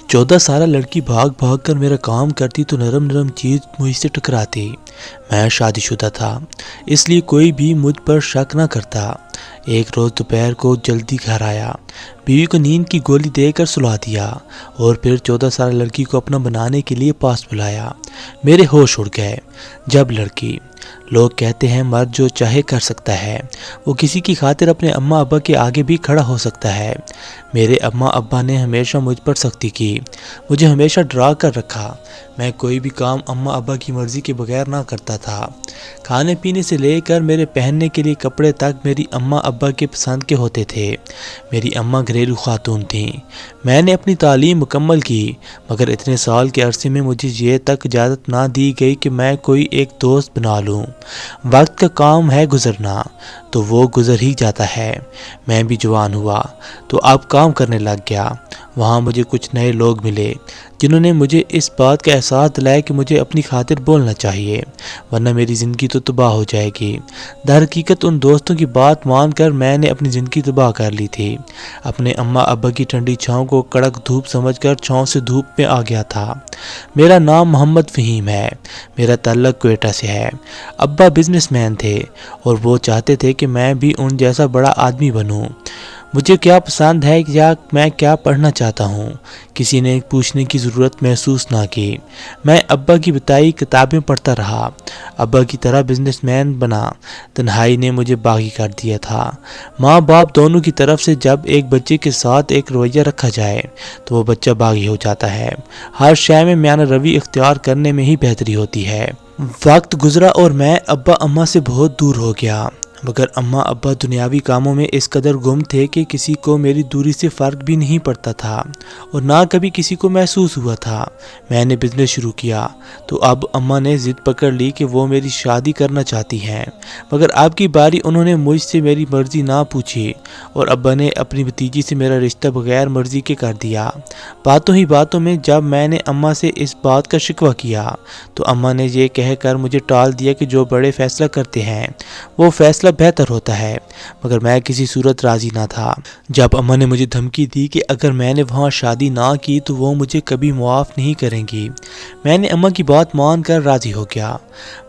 14 سالہ لڑکی بھاگ بھاگ کر میرا کام کرتی تو نرم نرم چیز مجھ سے ٹکراتی۔ میں شادی شدہ تھا، اس لیے کوئی بھی مجھ پر شک نہ کرتا۔ ایک روز دوپہر کو جلدی گھر آیا، بیوی کو نیند کی گولی دے کر سلا دیا اور پھر 14 سالہ لڑکی کو اپنا بنانے کے لیے پاس بلایا۔ میرے ہوش اڑ گئے۔ جب لڑکی، لوگ کہتے ہیں مرد جو چاہے کر سکتا ہے، وہ کسی کی خاطر اپنے اماں ابا کے آگے بھی کھڑا ہو سکتا ہے۔ میرے اماں ابا نے ہمیشہ مجھ پر سختی کی، مجھے ہمیشہ ڈرا کر رکھا۔ میں کوئی بھی کام اماں ابا کی مرضی کے بغیر نہ کرتا تھا۔ کھانے پینے سے لے کر میرے پہننے کے لیے کپڑے تک میری اماں ابا کے پسند کے ہوتے تھے۔ میری اماں گھریلو خاتون تھیں۔ میں نے اپنی تعلیم مکمل کی، مگر اتنے سال کے عرصے میں مجھے یہ تک اجازت نہ دی گئی کہ میں کوئی ایک دوست بنا لوں۔ وقت کا کام ہے گزرنا، تو وہ گزر ہی جاتا ہے۔ میں بھی جوان ہوا تو اب کام کرنے لگ گیا۔ وہاں مجھے کچھ نئے لوگ ملے جنہوں نے مجھے اس بات کا احساس دلایا کہ مجھے اپنی خاطر بولنا چاہیے، ورنہ میری زندگی تو تباہ ہو جائے گی۔ در حقیقت ان دوستوں کی بات مان کر میں نے اپنی زندگی تباہ کر لی تھی۔ اپنے اماں ابا کی ٹھنڈی چھاؤں کو کڑک دھوپ سمجھ کر چھاؤں سے دھوپ میں آ گیا تھا۔ میرا نام محمد فہیم ہے، میرا تعلق کوئٹہ سے ہے۔ ابا بزنس مین تھے اور وہ چاہتے تھے کہ میں بھی ان جیسا بڑا آدمی بنوں۔ مجھے کیا پسند ہے یا میں کیا پڑھنا چاہتا ہوں، کسی نے پوچھنے کی ضرورت محسوس نہ کی۔ میں ابا کی بتائی کتابیں پڑھتا رہا، ابا کی طرح بزنس مین بنا۔ تنہائی نے مجھے باغی کر دیا تھا۔ ماں باپ دونوں کی طرف سے جب ایک بچے کے ساتھ ایک رویہ رکھا جائے تو وہ بچہ باغی ہو جاتا ہے۔ ہر شے میں میانہ روی اختیار کرنے میں ہی بہتری ہوتی ہے۔ وقت گزرا اور میں ابا اماں سے بہت دور ہو گیا، مگر اماں ابا دنیاوی کاموں میں اس قدر گم تھے کہ کسی کو میری دوری سے فرق بھی نہیں پڑتا تھا اور نہ کبھی کسی کو محسوس ہوا تھا۔ میں نے بزنس شروع کیا تو اب اماں نے ضد پکڑ لی کہ وہ میری شادی کرنا چاہتی ہیں، مگر اب کی باری انہوں نے مجھ سے میری مرضی نہ پوچھی اور ابا نے اپنی بھتیجی سے میرا رشتہ بغیر مرضی کے کر دیا۔ باتوں ہی باتوں میں جب میں نے اماں سے اس بات کا شکوہ کیا تو اماں نے یہ کہہ کر مجھے ٹال دیا کہ جو بڑے فیصلہ کرتے ہیں وہ فیصلہ بہتر ہوتا ہے، مگر میں کسی صورت راضی نہ تھا۔ جب اماں نے مجھے دھمکی دی کہ اگر میں نے وہاں شادی نہ کی تو وہ مجھے کبھی معاف نہیں کریں گی، میں نے اماں کی بات مان کر راضی ہو گیا،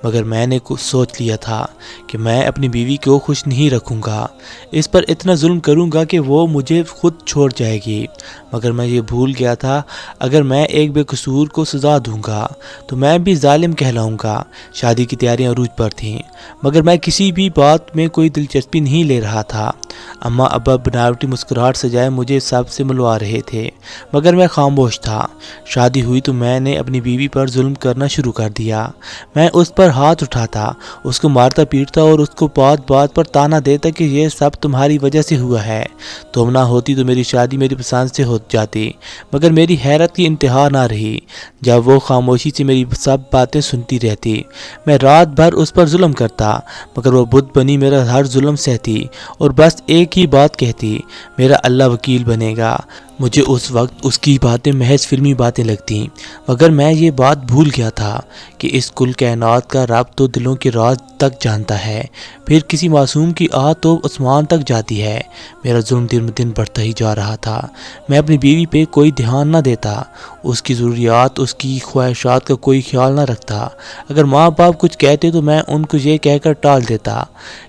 مگر میں نے سوچ لیا تھا کہ میں اپنی بیوی کو خوش نہیں رکھوں گا، اس پر اتنا ظلم کروں گا کہ وہ مجھے خود چھوڑ جائے گی۔ مگر میں یہ بھول گیا تھا اگر میں ایک بے قصور کو سزا دوں گا تو میں بھی ظالم کہلاؤں گا۔ شادی کی تیاریاں عروج پر تھیں، مگر میں کسی بھی بات میں کوئی دلچسپی نہیں لے رہا تھا۔ اماں ابا بناوٹی مسکراہٹ سجائے مجھے سب سے ملوا رہے تھے، مگر میں خاموش تھا۔ شادی ہوئی تو میں نے اپنی بیوی پر ظلم کرنا شروع کر دیا۔ میں اس پر ہاتھ اٹھاتا، اس کو مارتا پیٹتا اور اس کو بات بات پر تانا دیتا کہ یہ سب تمہاری وجہ سے ہوا ہے۔ تم نہ ہوتی تو میری شادی میری پسند سے ہو جاتی، مگر میری حیرت کی انتہا نہ رہی جب وہ خاموشی سے میری سب باتیں سنتی رہتی۔ میں رات بھر اس پر ظلم کرتا، مگر وہ بت بنی میرا ہر ظلم سہتی اور بس ایک ہی بات کہتی، میرا اللہ وکیل بنے گا۔ مجھے اس وقت اس کی باتیں محض فلمی باتیں لگتیں، مگر میں یہ بات بھول گیا تھا کہ اس کل کائنات کا رب تو دلوں کے راز تک جانتا ہے، پھر کسی معصوم کی آہ تو آسمان تک جاتی ہے۔ میرا ظلم دن بدن بڑھتا ہی جا رہا تھا۔ میں اپنی بیوی پہ کوئی دھیان نہ دیتا، اس کی ضروریات، اس کی خواہشات کا کوئی خیال نہ رکھتا۔ اگر ماں باپ کچھ کہتے تو میں ان کو یہ کہہ کر ٹال دیتا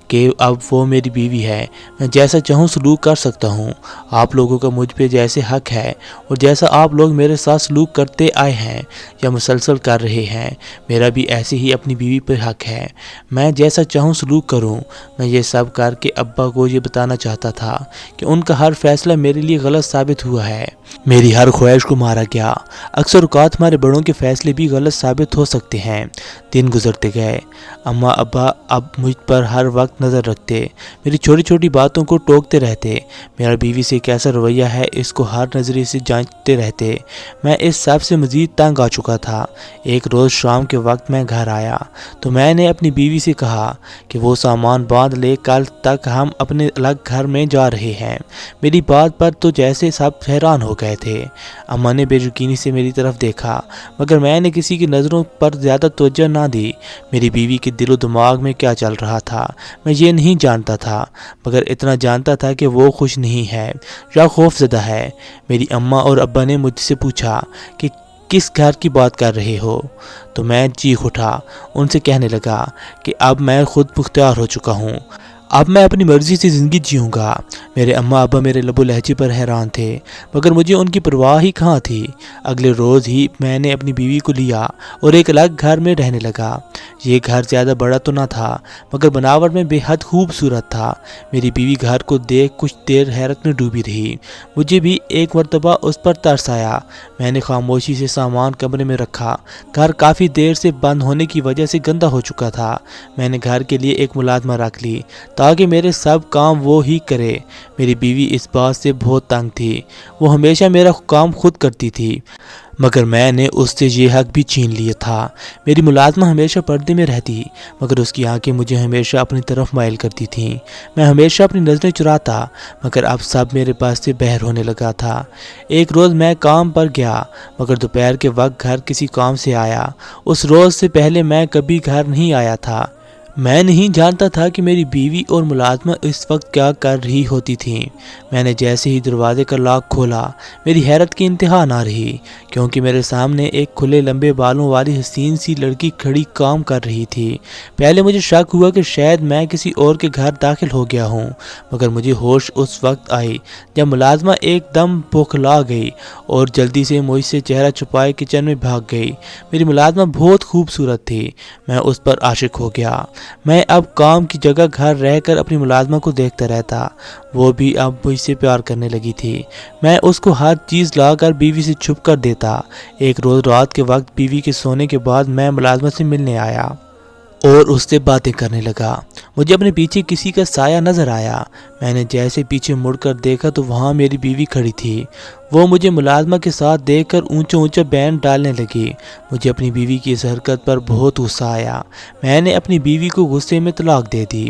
کہ اب وہ میری بیوی ہے، میں جیسا چاہوں سلوک کر سکتا ہوں۔ آپ لوگوں کا مجھ پہ جیسے حق ہے اور جیسا آپ لوگ میرے ساتھ سلوک کرتے آئے ہیں یا مسلسل کر رہے ہیں، میرا بھی ایسے ہی اپنی بیوی پر حق ہے۔ میں جیسا چاہوں سلوک کروں۔ میں یہ سب کر کے ابا کو یہ بتانا چاہتا تھا کہ ان کا ہر فیصلہ میرے لیے غلط ثابت ہوا ہے، میری ہر خواہش کو مارا گیا۔ اکثر اوقات ہمارے بڑوں کے فیصلے بھی غلط ثابت ہو سکتے ہیں۔ دن گزرتے گئے، اماں ابا اب مجھ پر ہر وقت نظر رکھتے، میری چھوٹی چھوٹی باتوں کو ٹوکتے رہتے، میرا بیوی سے کیسا رویہ ہے اس کو ہر نظریے سے جانچتے رہتے۔ میں اس سب سے مزید تنگ آ چکا تھا۔ ایک روز شام کے وقت میں گھر آیا تو میں نے اپنی بیوی سے کہا کہ وہ سامان باندھ لے، کل تک ہم اپنے الگ گھر میں جا رہے ہیں۔ میری بات پر تو جیسے سب حیران ہو گئے تھے۔ اماں نے بے یقینی سے میری طرف دیکھا، مگر میں نے کسی کی نظروں پر زیادہ توجہ نہ دی۔ میری بیوی کے دل و دماغ میں کیا چل رہا تھا میں میں یہ نہیں جانتا تھا، مگر اتنا جانتا تھا کہ وہ خوش نہیں ہے یا خوف زدہ ہے۔ میری اماں اور ابا نے مجھ سے پوچھا کہ کس گھر کی بات کر رہے ہو، تو میں چیخ اٹھا، ان سے کہنے لگا کہ اب میں خود مختار ہو چکا ہوں، اب میں اپنی مرضی سے زندگی جیوں گا۔ میرے اماں ابا میرے لب و لہجے پر حیران تھے، مگر مجھے ان کی پرواہ ہی کہاں تھی۔ اگلے روز ہی میں نے اپنی بیوی کو لیا اور ایک الگ گھر میں رہنے لگا۔ یہ گھر زیادہ بڑا تو نہ تھا، مگر بناوٹ میں بے حد خوبصورت تھا۔ میری بیوی گھر کو دیکھ کچھ دیر حیرت میں ڈوبی رہی۔ مجھے بھی ایک مرتبہ اس پر ترس آیا۔ میں نے خاموشی سے سامان کمرے میں رکھا۔ گھر کافی دیر سے بند ہونے کی وجہ سے گندا ہو چکا تھا۔ میں نے گھر کے لیے ایک ملازمہ رکھ لی تاکہ میرے سب کام وہ ہی کرے۔ میری بیوی اس بات سے بہت تنگ تھی، وہ ہمیشہ میرا کام خود کرتی تھی، مگر میں نے اس سے یہ حق بھی چھین لیا تھا۔ میری ملازمہ ہمیشہ پردے میں رہتی، مگر اس کی آنکھیں مجھے ہمیشہ اپنی طرف مائل کرتی تھیں۔ میں ہمیشہ اپنی نظریں چراتا، مگر اب سب میرے پاس سے بہر ہونے لگا تھا۔ ایک روز میں کام پر گیا، مگر دوپہر کے وقت گھر کسی کام سے آیا۔ اس روز سے پہلے میں کبھی گھر نہیں آیا تھا۔ میں نہیں جانتا تھا کہ میری بیوی اور ملازمہ اس وقت کیا کر رہی ہوتی تھیں۔ میں نے جیسے ہی دروازے کا لاک کھولا، میری حیرت کی انتہا نہ رہی، کیونکہ میرے سامنے ایک کھلے لمبے بالوں والی حسین سی لڑکی کھڑی کام کر رہی تھی۔ پہلے مجھے شک ہوا کہ شاید میں کسی اور کے گھر داخل ہو گیا ہوں، مگر مجھے ہوش اس وقت آئی جب ملازمہ ایک دم بوکھلا گئی اور جلدی سے مجھ سے چہرہ چھپائے کچن میں بھاگ گئی۔ میری ملازمہ بہت خوبصورت تھی، میں اس پر عاشق ہو گیا۔ میں اب کام کی جگہ گھر رہ کر اپنی ملازمہ کو دیکھتا رہتا، وہ بھی اب مجھ سے پیار کرنے لگی تھی۔ میں اس کو ہر چیز لا کر بیوی سے چھپ کر دیتا۔ ایک روز رات کے وقت بیوی کے سونے کے بعد میں ملازمہ سے ملنے آیا اور اس سے باتیں کرنے لگا۔ مجھے اپنے پیچھے کسی کا سایہ نظر آیا۔ میں نے جیسے پیچھے مڑ کر دیکھا تو وہاں میری بیوی کھڑی تھی۔ وہ مجھے ملازمہ کے ساتھ دیکھ کر اونچا اونچا بین ڈالنے لگی۔ مجھے اپنی بیوی کی اس حرکت پر بہت غصہ آیا۔ میں نے اپنی بیوی کو غصے میں طلاق دے دی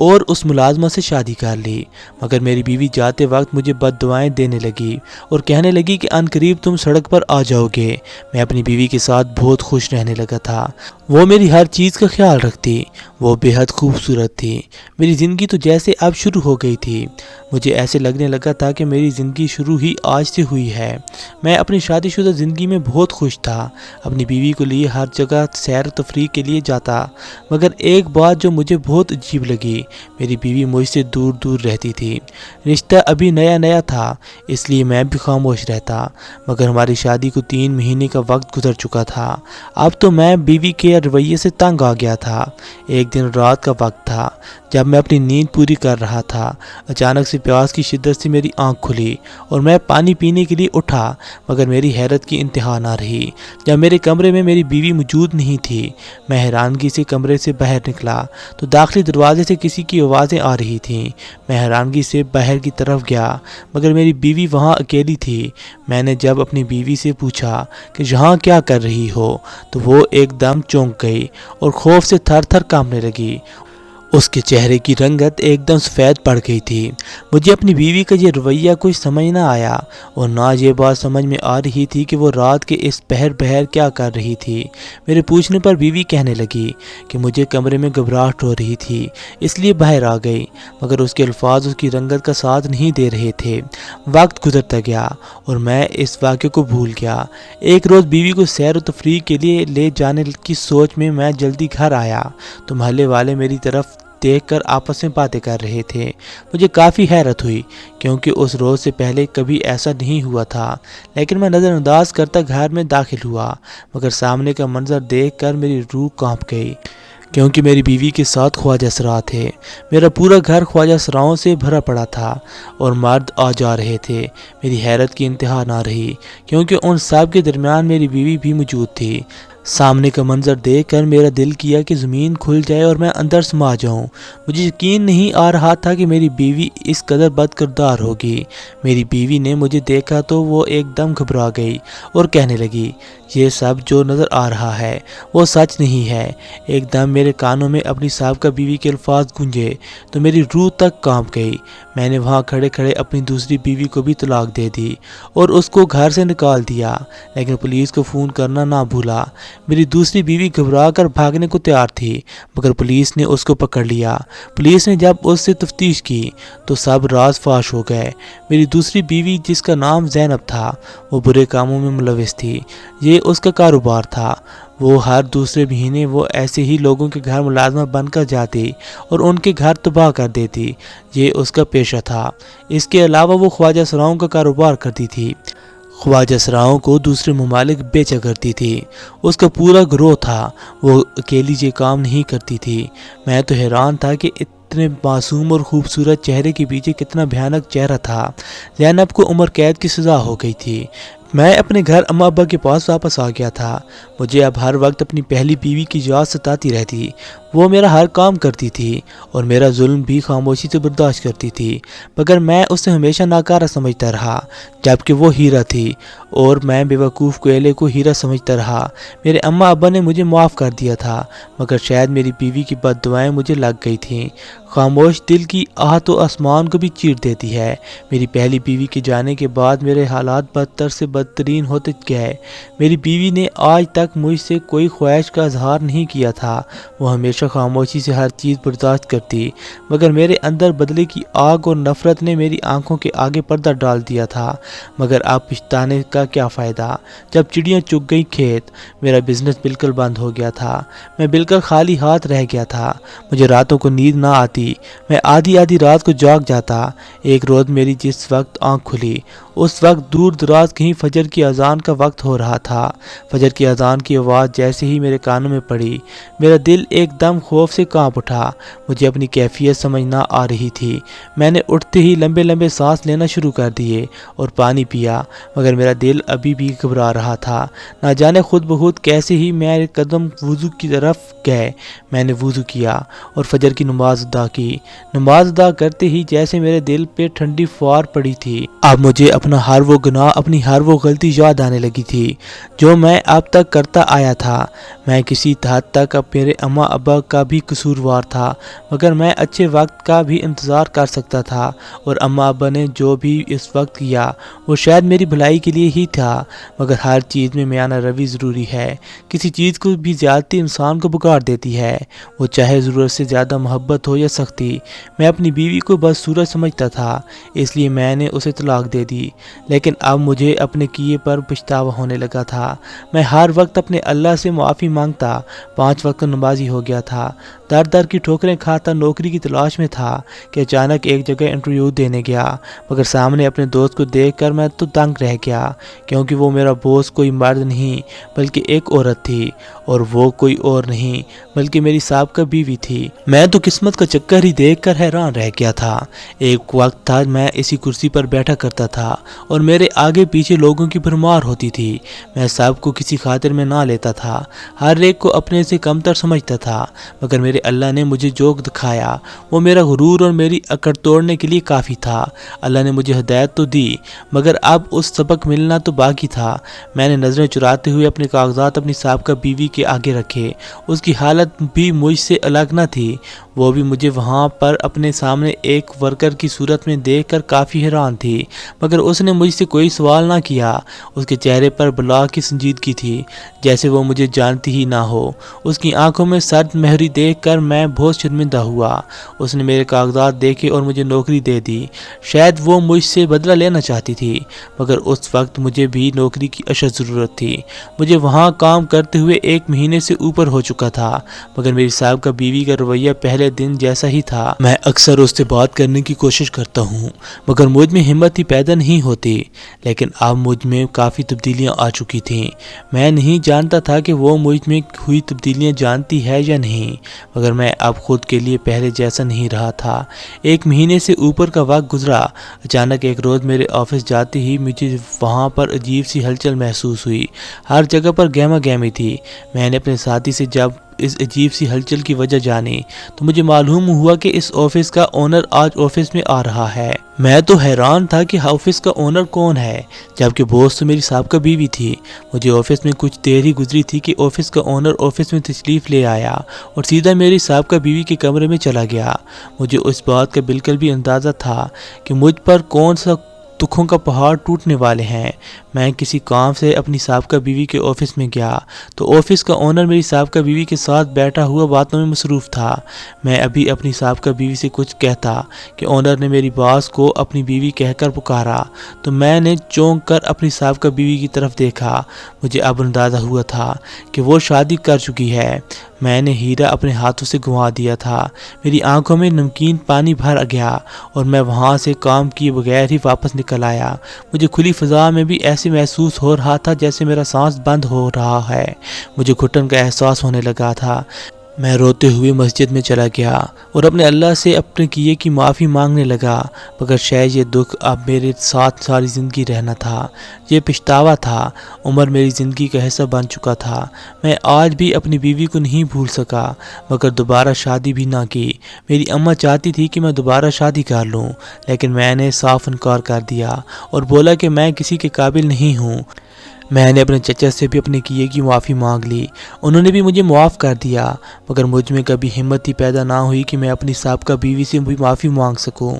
اور اس ملازمہ سے شادی کر لی، مگر میری بیوی جاتے وقت مجھے بد دعائیں دینے لگی اور کہنے لگی کہ ان قریب تم سڑک پر آ جاؤ گے۔ میں اپنی بیوی کے ساتھ بہت خوش رہنے لگا تھا، وہ میری ہر چیز کا خیال رکھتی، وہ بے حد خوبصورت تھی۔ میری زندگی تو جیسے اب شروع ہو گئی تھی۔ مجھے ایسے لگنے لگا تھا کہ میری زندگی شروع ہی آج سے ہوئی ہے۔ میں اپنی شادی شدہ زندگی میں بہت خوش تھا، اپنی بیوی کو لیے ہر جگہ سیر و تفریح کے لیے جاتا، مگر ایک بات جو مجھے بہت عجیب لگی، میری بیوی مجھ سے دور دور رہتی تھی۔ رشتہ ابھی نیا نیا تھا، اس لیے میں بھی خاموش رہتا، مگر ہماری شادی کو 3 مہینے کا وقت گزر چکا تھا۔ اب تو میں بیوی کے رویے سے تنگ آ گیا تھا۔ ایک دن رات کا وقت تھا، جب میں اپنی نیند پوری کر رہا تھا، اچانک سے پیاس کی شدت سے میری آنکھ کھلی اور میں پانی پینے کے لیے اٹھا، مگر میری حیرت کی انتہا نہ رہی جب میرے کمرے میں میری بیوی موجود نہیں تھی۔ میں حیرانگی سے کمرے سے باہر نکلا تو داخلی دروازے سے کسی کی آوازیں آ رہی تھیں۔ میں حیرانگی سے باہر کی طرف گیا، مگر میری بیوی وہاں اکیلی تھی۔ میں نے جب اپنی بیوی سے پوچھا کہ یہاں کیا کر رہی ہو، تو وہ ایک دم چونک گئی اور خوف سے تھر تھر کانپنے لگی۔ اس کے چہرے کی رنگت ایک دم سفید پڑ گئی تھی۔ مجھے اپنی بیوی کا یہ رویہ کچھ سمجھ نہ آیا اور نہ یہ بات سمجھ میں آ رہی تھی کہ وہ رات کے اس پہر کیا کر رہی تھی۔ میرے پوچھنے پر بیوی کہنے لگی کہ مجھے کمرے میں گھبراہٹ ہو رہی تھی، اس لیے باہر آ گئی، مگر اس کے الفاظ اس کی رنگت کا ساتھ نہیں دے رہے تھے۔ وقت گزرتا گیا اور میں اس واقعے کو بھول گیا۔ ایک روز بیوی کو سیر و تفریح کے لیے لے جانے کی سوچ میں جلدی گھر آیا تو محلے والے میری طرف دیکھ کر آپس میں باتیں کر رہے تھے۔ مجھے کافی حیرت ہوئی، کیونکہ اس روز سے پہلے کبھی ایسا نہیں ہوا تھا، لیکن میں نظر انداز کرتا گھر میں داخل ہوا، مگر سامنے کا منظر دیکھ کر میری روح کانپ گئی، کیونکہ میری بیوی کے ساتھ خواجہ سرا تھے۔ میرا پورا گھر خواجہ سراؤں سے بھرا پڑا تھا اور مرد آ جا رہے تھے۔ میری حیرت کی انتہا نہ رہی، کیونکہ ان سب کے درمیان میری بیوی بھی موجود تھی۔ سامنے کا منظر دیکھ کر میرا دل کیا کہ زمین کھل جائے اور میں اندر سما جاؤں۔ مجھے یقین نہیں آ رہا تھا کہ میری بیوی اس قدر بد کردار ہوگی۔ میری بیوی نے مجھے دیکھا تو وہ ایک دم گھبرا گئی اور کہنے لگی، یہ سب جو نظر آ رہا ہے وہ سچ نہیں ہے۔ ایک دم میرے کانوں میں اپنی سابقہ بیوی کے الفاظ گونجے تو میری روح تک کانپ گئی۔ میں نے وہاں کھڑے کھڑے اپنی دوسری بیوی کو بھی طلاق دے دی اور اس کو گھر سے نکال دیا، لیکن پولیس کو فون کرنا نہ بھولا۔ میری دوسری بیوی گھبرا کر بھاگنے کو تیار تھی مگر پولیس نے اس کو پکڑ لیا۔ پولیس نے جب اس سے تفتیش کی تو سب راز فاش ہو گئے۔ میری دوسری بیوی جس کا نام زینب تھا وہ برے کاموں میں ملوث تھی۔ یہ اس کا کاروبار تھا۔ وہ ہر دوسرے مہینے وہ ایسے ہی لوگوں کے گھر ملازمہ بن کر جاتی اور ان کے گھر تباہ کر دیتی۔ یہ اس کا پیشہ تھا۔ اس کے علاوہ وہ خواجہ سراؤں کا کاروبار کرتی تھی۔ خواجہ سراؤں کو دوسرے ممالک بیچا کرتی تھی۔ اس کا پورا گروہ تھا۔ وہ اکیلی یہ کام نہیں کرتی تھی۔ میں تو حیران تھا کہ اتنے معصوم اور خوبصورت چہرے کے پیچھے کتنا بھیانک چہرہ تھا۔ زینب کو عمر قید کی سزا ہو گئی تھی۔ میں اپنے گھر اماں ابا کے پاس واپس آ گیا تھا۔ مجھے اب ہر وقت اپنی پہلی بیوی کی یاد ستاتی رہتی۔ وہ میرا ہر کام کرتی تھی اور میرا ظلم بھی خاموشی سے برداشت کرتی تھی، مگر میں اسے ہمیشہ ناکارہ سمجھتا رہا، جبکہ وہ ہیرا تھی اور میں بیوقوف کوئلے کو ہیرا سمجھتا رہا۔ میرے اماں ابا نے مجھے معاف کر دیا تھا، مگر شاید میری بیوی کی بد دعائیں مجھے لگ گئی تھیں۔ خاموش دل کی آہ تو آسمان کو بھی چیر دیتی ہے۔ میری پہلی بیوی کے جانے کے بعد میرے حالات بدتر سے بدترین ہوتے گئے۔ میری بیوی نے آج تک مجھ سے کوئی خواہش کا اظہار نہیں کیا تھا۔ وہ ہمیشہ خاموشی سے ہر چیز برداشت کرتی، مگر میرے اندر بدلے کی آگ اور نفرت نے میری آنکھوں کے آگے پردہ ڈال دیا تھا۔ مگر اب پچھتانے کا کیا فائدہ، جب چڑیاں چگ گئی کھیت۔ میرا بزنس بالکل بند ہو گیا تھا۔ میں بالکل خالی ہاتھ رہ گیا تھا۔ مجھے راتوں کو نیند نہ آتی۔ میں آدھی رات کو جاگ جاتا۔ ایک روز میری جس وقت آنکھ کھلی اس وقت دور دراز کہیں فجر کی اذان کا وقت ہو رہا تھا۔ فجر کی اذان کی آواز جیسے ہی میرے کانوں میں پڑی، میرا دل ایک دم خوف سے کانپ اٹھا۔ مجھے اپنی کیفیت سمجھ نہ آ رہی تھی۔ میں نے اٹھتے ہی لمبے لمبے سانس لینا شروع کر دیے اور پانی پیا، مگر میرا دل ابھی بھی گھبرا رہا تھا۔ نہ جانے خود بخود کیسے ہی میرے قدم وضو کی طرف گئے۔ میں نے وضو کیا اور فجر کی نماز ادا کی۔ نماز ادا کرتے ہی جیسے میرے دل پہ ٹھنڈی فوار پڑی تھی۔ اب مجھے اپنا ہر وہ گناہ، اپنی ہر وہ غلطی یاد آنے لگی تھی جو میں اب تک کرتا آیا تھا۔ میں کسی حد تک اب میرے اماں ابا کا بھی قصوروار تھا، مگر میں اچھے وقت کا بھی انتظار کر سکتا تھا، اور اماں ابا نے جو بھی اس وقت کیا وہ شاید میری بھلائی کے لیے ہی تھا۔ مگر ہر چیز میں میانہ روی ضروری ہے۔ کسی چیز کو بھی زیادتی انسان کو بگاڑ دیتی ہے، وہ چاہے ضرورت سے زیادہ محبت ہو یا سختی۔ میں اپنی بیوی کو بدصورت سمجھتا تھا، اس لیے میں نے اسے طلاق دے دی، لیکن اب مجھے اپنے کیے پر پچھتاوا ہونے لگا تھا۔ میں ہر وقت اپنے اللہ سے معافی مانگتا، 5 وقت نمازی ہو گیا تھا، در در کی ٹھوکریں کھاتا نوکری کی تلاش میں تھا کہ اچانک ایک جگہ انٹرویو دینے گیا، مگر سامنے اپنے دوست کو دیکھ کر میں تو دنگ رہ گیا، کیونکہ وہ میرا بوس کوئی مرد نہیں بلکہ ایک عورت تھی، اور وہ کوئی اور نہیں بلکہ میری سابقہ بیوی تھی۔ میں تو قسمت کا چکر ہی دیکھ کر حیران رہ گیا تھا۔ ایک وقت تھا میں اسی کرسی پر بیٹھا کرتا تھا اور میرے آگے پیچھے لوگوں کی بھرمار ہوتی تھی۔ میں سب کو کسی خاطر میں نہ لیتا تھا، ہر ایک کو اپنے سے کمتر سمجھتا تھا، مگر میرے اللہ نے مجھے جو دکھایا وہ میرا غرور اور میری اکڑ توڑنے کے لیے کافی تھا۔ اللہ نے مجھے ہدایت تو دی، مگر اب اس سبق ملنا تو باقی تھا۔ میں نے نظریں چراتے ہوئے اپنے کاغذات اپنی سابقہ بیوی کے آگے رکھے۔ اس کی حالت بھی مجھ سے الگ نہ تھی، وہ بھی مجھے وہاں پر اپنے سامنے ایک ورکر کی صورت میں دیکھ کر کافی حیران تھی، مگر اس نے مجھ سے کوئی سوال نہ کیا۔ اس کے چہرے پر بلا کی سنجیدگی تھی، جیسے وہ مجھے جانتی ہی نہ ہو۔ اس کی آنکھوں میں سرد مہری دیکھ کر میں بہت شرمندہ ہوا۔ اس نے میرے کاغذات دیکھے اور مجھے نوکری دے دی۔ شاید وہ مجھ سے بدلہ لینا چاہتی تھی، مگر اس وقت مجھے بھی نوکری کی اشد ضرورت تھی۔ مجھے وہاں کام کرتے ہوئے 1 مہینے سے اوپر ہو چکا تھا، مگر میری سابقہ بیوی کا رویہ پہلے دن جیسا ہی تھا۔ میں اکثر اس سے بات کرنے کی کوشش کرتا ہوں، مگر مجھ میں ہمت ہی پیدا نہیں ہوتی۔ لیکن اب مجھ میں کافی تبدیلیاں آ چکی تھیں۔ میں نہیں جانتا تھا کہ وہ مجھ میں ہوئی تبدیلیاں جانتی ہے یا نہیں، مگر میں اب خود کے لیے پہلے جیسا نہیں رہا تھا۔ 1 مہینے سے اوپر کا وقت گزرا۔ اچانک ایک روز میرے آفس جاتے ہی مجھے وہاں پر عجیب سی ہلچل محسوس ہوئی۔ ہر جگہ پر گہما گہمی تھی۔ میں نے اپنے ساتھی سے جب اس عجیب سی ہلچل کی وجہ جانی تو مجھے معلوم ہوا کہ اس آفس کا اونر آج آفس میں آ رہا ہے۔ میں تو حیران تھا کہ آفس کا اونر کون ہے، جبکہ بوس تو میری سابقہ بیوی تھی۔ مجھے آفس میں کچھ دیر ہی گزری تھی کہ آفس کا اونر آفس میں تشریف لے آیا اور سیدھا میری سابقہ بیوی کے کمرے میں چلا گیا۔ مجھے اس بات کا بالکل بھی اندازہ تھا کہ مجھ پر کون سا دکھوں کا پہاڑ ٹوٹنے والے ہیں۔ میں کسی کام سے اپنی سابقہ بیوی کے آفس میں گیا تو آفس کا اونر میری سابقہ بیوی کے ساتھ بیٹھا ہوا باتوں میں مصروف تھا۔ میں ابھی اپنی سابقہ بیوی سے کچھ کہتا کہ اونر نے میری باس کو اپنی بیوی کہہ کر پکارا تو میں نے چونک کر اپنی سابقہ بیوی کی طرف دیکھا۔ مجھے اب اندازہ ہوا تھا کہ وہ شادی کر چکی ہے۔ میں نے ہیرا اپنے ہاتھوں سے گنوا دیا تھا۔ میری آنکھوں میں نمکین پانی بھر گیا اور میں وہاں سے کام کیے بغیر ہی واپس نکل آیا۔ مجھے کھلی فضا میں بھی ایسے محسوس ہو رہا تھا جیسے میرا سانس بند ہو رہا ہے۔ مجھے گھٹن کا احساس ہونے لگا تھا۔ میں روتے ہوئے مسجد میں چلا گیا اور اپنے اللہ سے اپنے کیے کی معافی مانگنے لگا، مگر شاید یہ دکھ اب میرے ساتھ ساری زندگی رہنا تھا۔ یہ پچھتاوا تھا۔ عمر میری زندگی کا حصہ بن چکا تھا۔ میں آج بھی اپنی بیوی کو نہیں بھول سکا، مگر دوبارہ شادی بھی نہ کی۔ میری اماں چاہتی تھی کہ میں دوبارہ شادی کر لوں، لیکن میں نے صاف انکار کر دیا اور بولا کہ میں کسی کے قابل نہیں ہوں۔ میں نے اپنے چچا سے بھی اپنے کیے کی معافی مانگ لی۔ انہوں نے بھی مجھے معاف کر دیا، مگر مجھ میں کبھی ہمت ہی پیدا نہ ہوئی کہ میں اپنی سابقہ بیوی سے بھی معافی مانگ سکوں۔